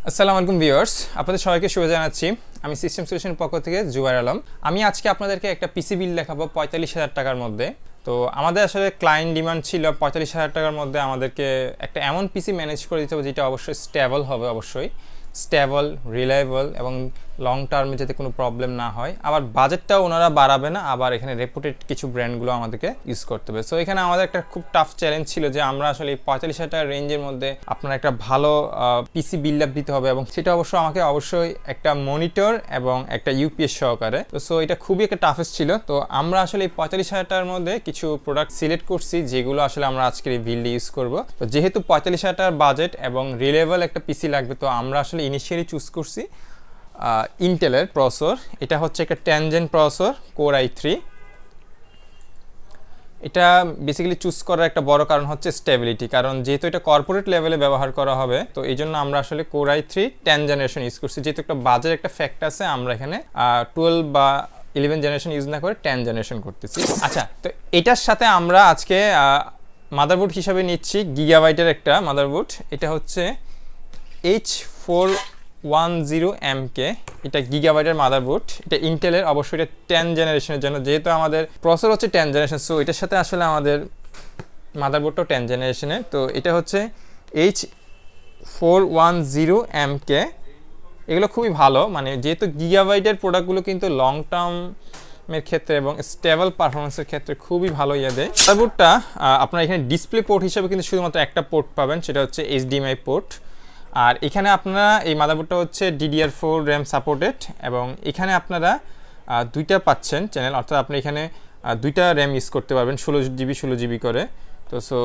আসসালামু আলাইকুম ভিউয়ার্স, আপনাদের সবাইকে শুভ জানাচ্ছি। আমি সিস্টেম সলিউশনের পক্ষ থেকে জুবাইর আলম। আমি আজকে আপনাদেরকে একটা পিসি বিল দেখাবো 45,000 টাকার মধ্যে। তো আমাদের আসলে ক্লায়েন্ট ডিমান্ড ছিল 45,000 টাকার মধ্যে আমাদেরকে একটা এমন পিসি ম্যানেজ করে দিতে হবে যেটা অবশ্যই স্টেবল হবে, অবশ্যই স্টেবল, রিলায়েবল এবং লং টার্মে যাতে কোনো প্রবলেম না হয়। আবার বাজেটটাও ওনারা বাড়াবে না, আবার এখানে রেপুটেড কিছু ব্র্যান্ডগুলো আমাদেরকে ইউজ করতে হবে। সো এখানে আমাদের একটা খুব টাফ চ্যালেঞ্জ ছিল যে আমরা আসলে এই 45,000 টাকার রেঞ্জের মধ্যে আপনার একটা ভালো পিসি বিল্ড আপ দিতে হবে, এবং সেটা আমাকে অবশ্যই একটা মনিটর এবং একটা ইউপিএস সহকারে। তো সো এটা খুবই একটা টাফেস্ট ছিল। তো আমরা আসলে এই 45,000 টাকার মধ্যে কিছু প্রোডাক্ট সিলেক্ট করছি যেগুলো আসলে আমরা আজকের এই বিল্ডে ইউজ করব। তো যেহেতু 45,000 টাকার বাজেট এবং রিলেভেল একটা পিসি লাগবে, তো আমরা আসলে ইনিশিয়ালি চুজ করছি ইন্টেলের প্রসেসর। এটা হচ্ছে একটা 10 জেন প্রসেসর, কোর i3। এটা বেসিক্যালি চুজ করার একটা বড় কারণ হচ্ছে স্টেবিলিটি, কারণ যেহেতু এটা কর্পোরেট লেভেলে ব্যবহার করা হবে, তো এই জন্য আমরা আসলে কোর i3 10 জেনারেশন ইউজ করছি। যেহেতু একটা বাজেট একটা ফ্যাক্ট আছে, আমরা এখানে 12 বা 11 জেনারেশন ইউজ না করে 10 জেনারেশন করতেছি। আচ্ছা, তো এটার সাথে আমরা আজকে মাদারবোর্ড হিসাবে নিচ্ছি গিগাবাইটের একটা মাদারবোর্ড। এটা হচ্ছে H410MK, এটা গিগাবাইটের মাদারবোর্ড। এটা ইন্টেলের, অবশ্যই এটা 10 জেনারেশনের জন্য, যেহেতু আমাদের প্রসেসর হচ্ছে 10 জেনারেশন, সো এটার সাথে আসলে আমাদের মাদারবোর্ডটাও 10 জেনারেশনের। তো এটা হচ্ছে H410MK। এগুলো খুবই ভালো, মানে যেহেতু গিগাবাইটের প্রোডাক্টগুলো কিন্তু লং টার্মের ক্ষেত্রে এবং স্টেবল পারফরমেন্সের ক্ষেত্রে খুবই ভালো দেয়। মাদারবোর্ডটা আপনারা এখানে ডিসপ্লে পোর্ট হিসাবে কিন্তু শুধুমাত্র একটা পোর্ট পাবেন, সেটা হচ্ছে HDMI পোর্ট। আর এখানে আপনারা এই মাদারবোর্ডটা হচ্ছে DDR4 র্যাম সাপোর্টেড, এবং এখানে আপনারা দুইটা পাচ্ছেন চ্যানেল, অর্থাৎ আপনি এখানে দুইটা র্যাম ইউজ করতে পারবেন, 16GB করে। তো সো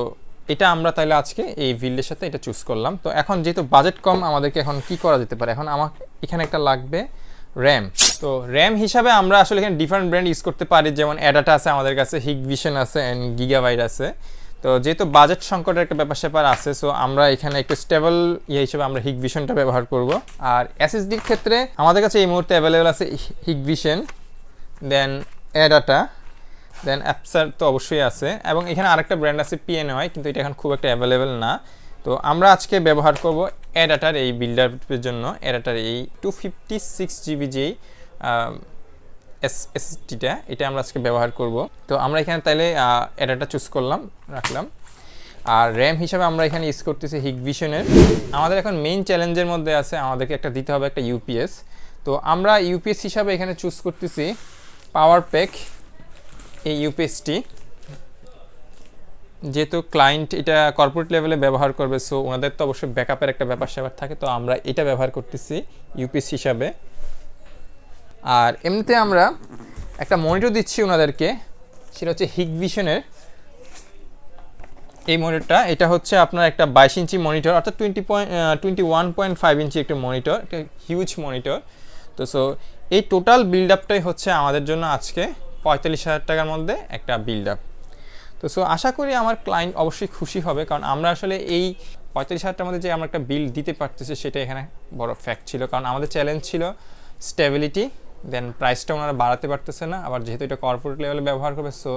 এটা আমরা তাহলে আজকে এই বিল্ডের সাথে এটা চুজ করলাম। তো এখন যেহেতু বাজেট কম, আমাদেরকে এখন কি করা যেতে পারে, এখন আমাকে এখানে একটা লাগবে র্যাম। তো র্যাম হিসাবে আমরা আসলে এখানে ডিফারেন্ট ব্র্যান্ড ইউজ করতে পারি, যেমন অ্যাডাটা আছে আমাদের কাছে, হিগভিশন আছে অ্যান্ড গিগাবাইট আছে। তো যেহেতু বাজেট সংকটের একটা ব্যাপার স্যাপার আছে, সো আমরা এখানে একটু স্টেবল হিসেবে আমরা হিগভিশনটা ব্যবহার করব। আর এসএসডির ক্ষেত্রে আমাদের কাছে এই মুহূর্তে অ্যাভেলেবেল আছে হিগভিশন, দেন অ্যাডাটা, দেন অ্যাপসার তো অবশ্যই আছে, এবং এখানে আরেকটা ব্র্যান্ড আছে PNY, কিন্তু এটা এখন খুব একটা অ্যাভেলেবেল না। তো আমরা আজকে ব্যবহার করব অ্যাডাটার এই বিল্ডারের জন্য, অ্যাডাটার এই 256GB যেই এসএসডিটা, এটা আমরা আজকে ব্যবহার করব। তো আমরা এখানে তাইলে অ্যাডাটা চুজ রাখলাম। আর র্যাম হিসাবে আমরা এখানে ইউজ করতেছি হিগভিশনের। আমাদের এখন মেইন চ্যালেঞ্জের মধ্যে আছে, আমাদেরকে একটা দিতে হবে একটা ইউপিএস। তো আমরা ইউপিএস হিসাবে এখানে চুজ করতেছি পাওয়ার প্যাক, এই ইউপিএসটি। যেহেতু ক্লায়েন্ট এটা কর্পোরেট লেভেলে ব্যবহার করবে, সো ওনাদের তো অবশ্যই ব্যাকআপের একটা ব্যাপার স্যাপার থাকে, তো আমরা এটা ব্যবহার করতেছি ইউপিএস হিসাবে। আর এমনিতে আমরা একটা মনিটর দিচ্ছি ওনাদেরকে, সেটা হচ্ছে হিগভিশনের এই মনিটরটা। এটা হচ্ছে আপনার একটা 22 ইঞ্চি মনিটর, অর্থাৎ 21.5 ইঞ্চি একটা মনিটর, একটা হিউজ মনিটর। তো সো এই টোটাল বিল্ড আপটাই হচ্ছে আমাদের জন্য আজকে 45,000 টাকার মধ্যে একটা বিল্ড আপ। তো সো আশা করি আমার ক্লায়েন্ট অবশ্যই খুশি হবে, কারণ আমরা আসলে এই 45,000 টাকার মধ্যে যে আমরা একটা বিল্ড দিতে পারতেছি সেটা এখানে বড় ফ্যাক্ট ছিল, কারণ আমাদের চ্যালেঞ্জ ছিল স্টেবিলিটি, দেন প্রাইসটা ওনারা বাড়াতে পারতেছে না, আবার যেহেতু এটা কর্পোরেট লেভেলে ব্যবহার করবে, সো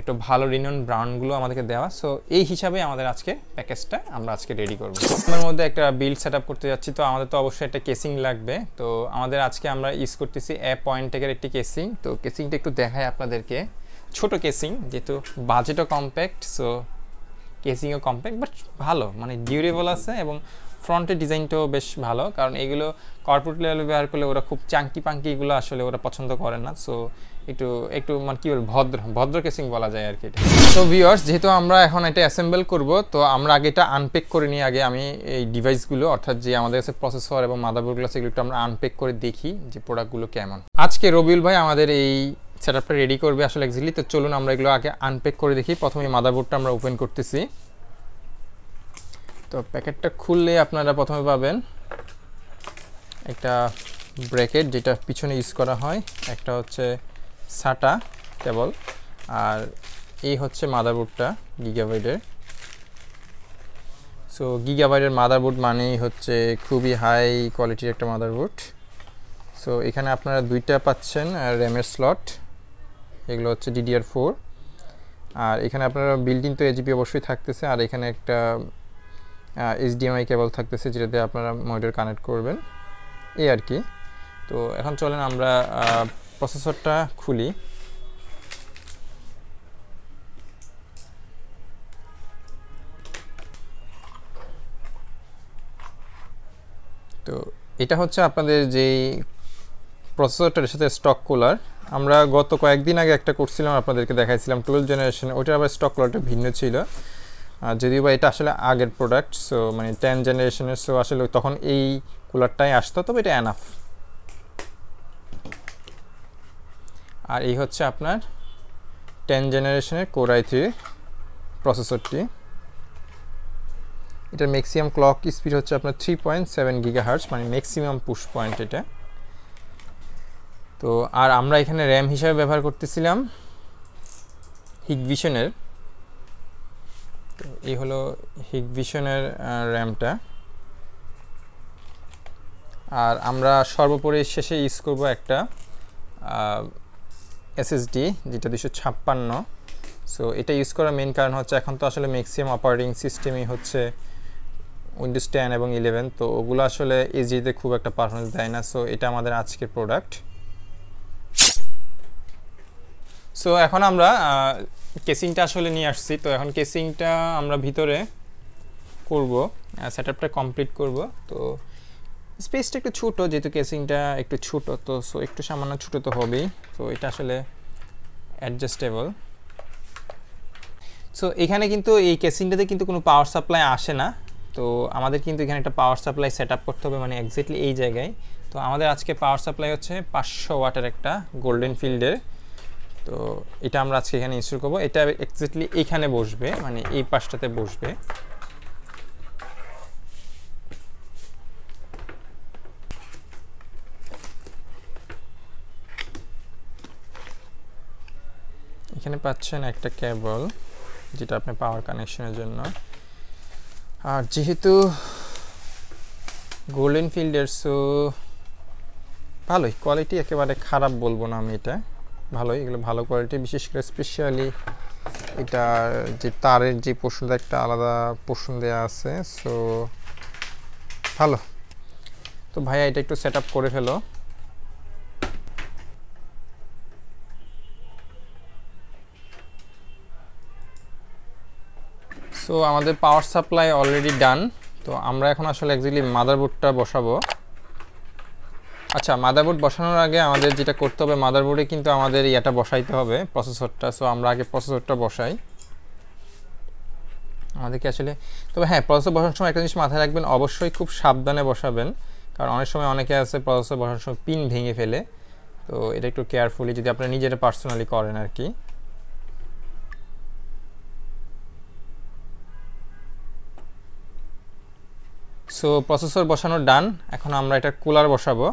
একটু ভালো রিনোন ব্র্যান্ডগুলো আমাদেরকে দেওয়া। সো এই হিসাবে আমাদের আজকে প্যাকেজটা আমরা আজকে রেডি করবো। আমার মধ্যে একটা বিল্ড সেট আপ করতে যাচ্ছি, তো আমাদের তো অবশ্যই একটা কেসিং লাগবে। তো আমাদের আজকে আমরা ইউজ করতেছি পয়েন্টেকের একটি কেসিং। তো কেসিংটা একটু দেখাই আপনাদেরকে, ছোট কেসিং, যেহেতু বাজেটও কম্প্যাক্ট, সো কেসিংও কম্প্যাক্ট, বাট ভালো, মানে ডিউরেবল আছে, এবং ফ্রন্টের ডিজাইনটাও বেশ ভালো, কারণ এগুলো কর্পোরেট লেভেলে ব্যবহার করলে ওরা খুব চাঙ্কি পাঙ্কি এগুলো আসলে ওরা পছন্দ করে না। সো একটু মানে কী বলবো, ভদ্র কেসিং বলা যায় আর কি এটা। তো ভিউয়ার্স, যেহেতু আমরা এখন এটা অ্যাসেম্বল করব, তো আমরা আগে এটা আনপ্যাক করে নিই। আগে আমি এই ডিভাইসগুলো, অর্থাৎ যে আমাদের কাছে প্রসেসর এবং মাদারবোর্ডগুলো আছে, এগুলো একটু আমরা আনপ্যাক করে দেখি যে প্রোডাক্টগুলো কেমন। আজকে রবিউল ভাই আমাদের এই সেটআপটা রেডি করবে আসলে এক্স্যাক্টলি। তো চলুন আমরা এগুলো আগে আনপ্যাক করে দেখি। প্রথমে মাদারবোর্ডটা আমরা ওপেন করতেছি। তো প্যাকেটটা খুললে আপনারা প্রথমে পাবেন একটা ব্র্যাকেট, যেটা পিছনে ইউজ করা হয়, একটা হচ্ছে সাটা কেবল, আর এই হচ্ছে মাদারবোর্ডটা গিগাবাইটের। সো গিগাবাইটের মাদারবোর্ড মানেই হচ্ছে খুবই হাই কোয়ালিটির একটা মাদারবোর্ড। সো এখানে আপনারা দুইটা পাচ্ছেন র্যামের স্লট, এগুলো হচ্ছে DDR4, আর এখানে আপনারা বিল্ট ইন তো AGP অবশ্যই থাকতেছে, আর এখানে একটা HDMI কেবল থাকতেছে যেটাতে আপনারা মনিটর কানেক্ট করবেন, এই আর কি। তো এখন চলেন আমরা প্রসেসরটা খুলি। তো এটা হচ্ছে আপনাদের যেই প্রসেসরটার সাথে স্টক কুলার, আমরা গত কয়েকদিন আগে একটা করছিলাম, আপনাদেরকে দেখাইছিলাম 12 জেনারেশন, ওইটার আবার স্টক কুলারটা ভিন্ন ছিল, যদিও বা এটা আসলে আগের প্রোডাক্ট, সো মানে 10 জেনারেশনের, সো আসলে তখন এই কুলারটাই আসতো, তবে এটা এনাফ। আর এই হচ্ছে আপনার 10 জেনারেশনের Core i3 প্রসেসরটি। এটার ম্যাক্সিমাম ক্লক স্পিড হচ্ছে আপনার 3.7 গিগাহার্টজ, মানে ম্যাক্সিমাম পুশ পয়েন্ট এটা। তো আর আমরা এখানে র্যাম হিসাবে ব্যবহার করতেছিলাম হিগভিশনের, তো এই হলো হিগভিশনের র্যামটা। আর আমরা সর্বোপরি শেষে ইউজ করব একটা SSD, যেটা 256। সো এটা ইউজ করার মেইন কারণ হচ্ছে এখন তো আসলে ম্যাক্সিমাম অপারেটিং সিস্টেমই হচ্ছে উইন্ডোজ 10 এবং 11, তো ওগুলো আসলে SSD-তে খুব একটা পারফরমেন্স দেয় না। সো এটা আমাদের আজকের প্রোডাক্ট। সো এখন আমরা কেসিংটা আসলে নিয়ে আসছি, তো এখন কেসিংটা আমরা ভিতরে করব, সেটআপটা কমপ্লিট করব। তো স্পেসটা একটু ছোটো, যেহেতু কেসিংটা একটু ছোটো, তো সো একটু সামান্য ছোটো তো হবেই, তো এটা আসলে অ্যাডজাস্টেবল। সো এখানে কিন্তু এই কেসিংটাতে কিন্তু কোনো পাওয়ার সাপ্লাই আসে না, তো আমাদের কিন্তু এখানে একটা পাওয়ার সাপ্লাই সেট আপ করতে হবে, মানে এক্স্যাক্টলি এই জায়গায়। তো আমাদের আজকে পাওয়ার সাপ্লাই হচ্ছে 500 ওয়াটের একটা গোল্ডেন ফিল্ডের, তো এটা আমরা আজকে এখানে ইনস্টল করবো। এটা এক্স্যাক্টলি এইখানে বসবে, মানে এই পাশটাতে বসবে। এখানে পাচ্ছেন একটা কেবল, যেটা আপনি পাওয়ার কানেকশনের জন্য। আর যেহেতু গোল্ডেন ফিল্ডের, সো ভালোই কোয়ালিটি, একেবারে খারাপ বলবো না আমি, এটা ভালোই, এগুলো ভালো কোয়ালিটি। বিশেষ করে স্পেশালি এটা যে তারের যে পোর্শনটা, একটা আলাদা পোর্শন দেওয়া আছে, সো ভালো। তো ভাইয়া এটা একটু সেট আপ করে ফেলো। সো আমাদের পাওয়ার সাপ্লাই অলরেডি ডান। তো আমরা এখন আসলে অ্যাকচুয়ালি মাদারবোর্ডটা বসাবো। আচ্ছা, মাদারবোর্ড বসানোর আগে আমাদের যেটা করতে হবে, মাদারবোর্ডে কিন্তু আমাদের ইয়াটা বসাইতে হবে, প্রসেসরটা। সো আমরা আগে প্রসেসরটা বসাই আমাদেরকে আসলে। তবে হ্যাঁ, প্রসেসর বসানোর সময় একটা জিনিস মাথায় রাখবেন, অবশ্যই খুব সাবধানে বসাবেন, কারণ অনেক সময় অনেকে আছে প্রসেসর বসানোর সময় পিন ভেঙে ফেলে, তো এটা একটু কেয়ারফুলি যদি আপনারা নিজেরা পার্সোনালি করেন আর কি। সো প্রসেসর বসানো ডান, এখন আমরা এটা কুলার বসাবো।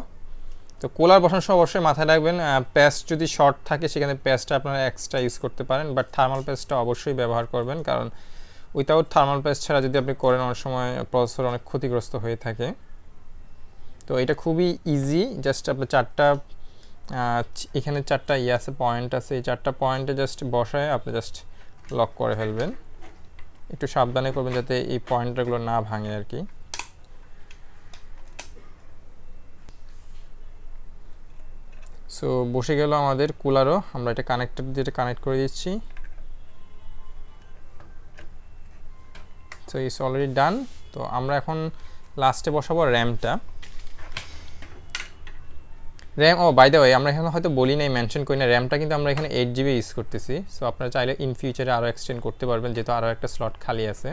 তো কুলার বসানোর সময় অবশ্যই মাথায় রাখবেন, পেস্ট যদি শর্ট থাকে সেখানে পেস্টটা আপনারা এক্সট্রা ইউজ করতে পারেন, বাট থার্মাল পেস্টটা অবশ্যই ব্যবহার করবেন, কারণ উইথাউট থার্মাল পেস্ট ছাড়া যদি আপনি করেন অনেক সময় প্রসেসর অনেক ক্ষতিগ্রস্ত হয়ে থাকে। তো এটা খুবই ইজি, জাস্ট আপনি এখানে চারটা আছে, পয়েন্ট আছে, এই চারটা পয়েন্টে জাস্ট বসায় আপনি জাস্ট লক করে ফেলবেন। একটু সাবধানে করবেন যাতে এই পয়েন্টগুলো না ভাঙে আর কি। সো বসে গেল আমাদের কুলারও, আমরা এটা কানেক্টর দিয়ে কানেক্ট করে দিচ্ছি। So it's already done. তো আমরা এখন লাস্টে বসাবো র্যামটা। র্যাম, ও বাই দ্য ওয়ে, আমরা এখানে হয়তো বলি নাই, মেনশন করি না, র্যামটা কিন্তু আমরা এখানে 8GB ইউজ করতেছি। সো আপনারা চাইলে ইন ফিউচারে আরও এক্সটেন্ড করতে পারবেন, যেহেতু আরও একটা স্লট খালি আছে।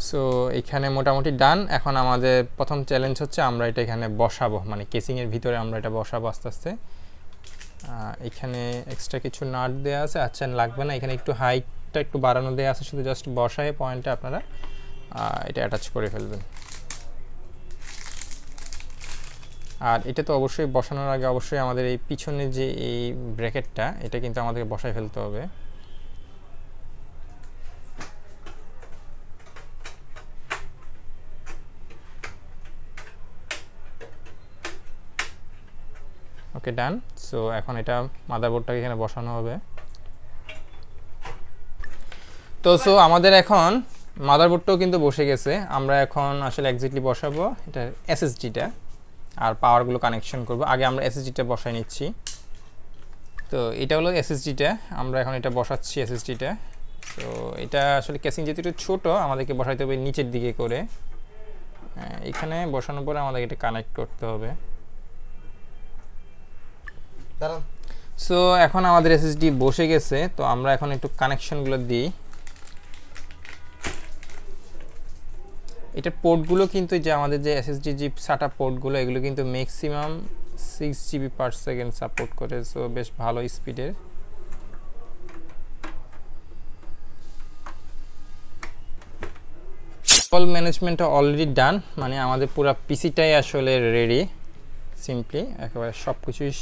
সো এখানে মোটামুটি ডান। এখন আমাদের প্রথম চ্যালেঞ্জ হচ্ছে আমরা এটা এখানে বসাবো, মানে কেসিংয়ের ভিতরে আমরা এটা বসাবো আস্তে আস্তে। এখানে এক্সট্রা কিছু নাট দেওয়া আছে, আচ্ছা লাগবে না, এখানে একটু হাইটটা একটু বাড়ানো দেওয়া আছে, শুধু জাস্ট বসায় পয়েন্টে আপনারা এটা অ্যাটাচ করে ফেলবেন। আর এটা তো অবশ্যই বসানোর আগে অবশ্যই আমাদের এই পিছনে যে এই ব্র্যাকেটটা, এটা কিন্তু আমাদেরকে বসায় ফেলতে হবে। ওকে ডান। সো এখন এটা মাদারবোর্ডটাকে এখানে বসানো হবে। তো সো আমাদের এখন মাদারবোর্ডটাও কিন্তু বসে গেছে। আমরা এখন আসলে এক্স্যাক্টলি বসাবো এটা এসএসডিটা আর পাওয়ারগুলো কানেকশন করব। আগে আমরা এসএসডিটা বসাই নিচ্ছি। তো এটা হলো এসএসডিটা, আমরা এখন এটা বসাচ্ছি এসএসডিটা। তো এটা আসলে কেসিং যেহেতু একটু ছোটো, আমাদেরকে বসাইতে হবে নিচের দিকে করে। এখানে বসানোর পরে আমাদেরকে এটা কানেক্ট করতে হবে। সো এখন আমাদের এসএসডি বসে গেছে। তো আমরা এখন একটু কানেকশনগুলো দিই। এটার পোর্টগুলো কিন্তু যে আমাদের যে এসএসডি জিপ সাটা পোর্টগুলো, এগুলো কিন্তু maximum 6 GB per second support করে। সো বেশ ভালো স্পিডের। কল ম্যানেজমেন্টটা অলরেডি ডান, মানে আমাদের পুরো পিসিটাই আসলে রেডি। সিম্পলি একেবারে সব কিছুই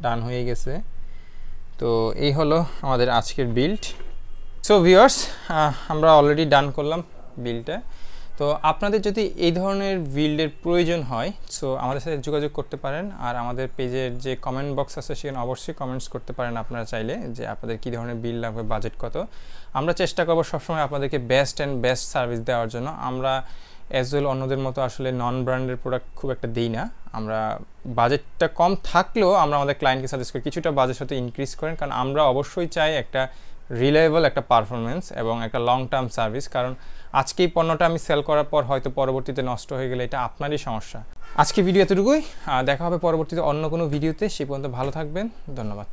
ডান হয়ে গেছে। তো এই হলো আমাদের আজকের বিল্ড। সো ভিউয়ার্স, আমরা অলরেডি ডান করলাম বিল্ডটা। তো আপনাদের যদি এই ধরনের বিল্ডের প্রয়োজন হয়, সো আমাদের সাথে যোগাযোগ করতে পারেন। আর আমাদের পেজের যে কমেন্ট বক্স আছে সেখানে অবশ্যই কমেন্টস করতে পারেন আপনারা চাইলে, যে আপনাদের কী ধরনের বিল্ড লাগবে, বাজেট কত। আমরা চেষ্টা করবো সবসময় আপনাদেরকে বেস্ট সার্ভিস দেওয়ার জন্য। আমরা অ্যাজ ওয়েল অন্যদের মতো আসলে নন ব্র্যান্ডের প্রোডাক্ট খুব একটা দিই না। আমরা বাজেটটা কম থাকলেও আমরা আমাদের ক্লায়েন্টকে সাজেস্ট করি কিছুটা বাজেট সাথে ইনক্রিজ করেন, কারণ আমরা অবশ্যই চাই একটা রিলায়েবল একটা পারফরমেন্স এবং একটা লং টার্ম সার্ভিস। কারণ আজকে এই পণ্যটা আমি সেল করার পর হয়তো পরবর্তীতে নষ্ট হয়ে গেলে এটা আপনারই সমস্যা। আজকে ভিডিও এতটুকুই, দেখা হবে পরবর্তীতে অন্য কোনো ভিডিওতে। সে পর্যন্ত ভালো থাকবেন, ধন্যবাদ।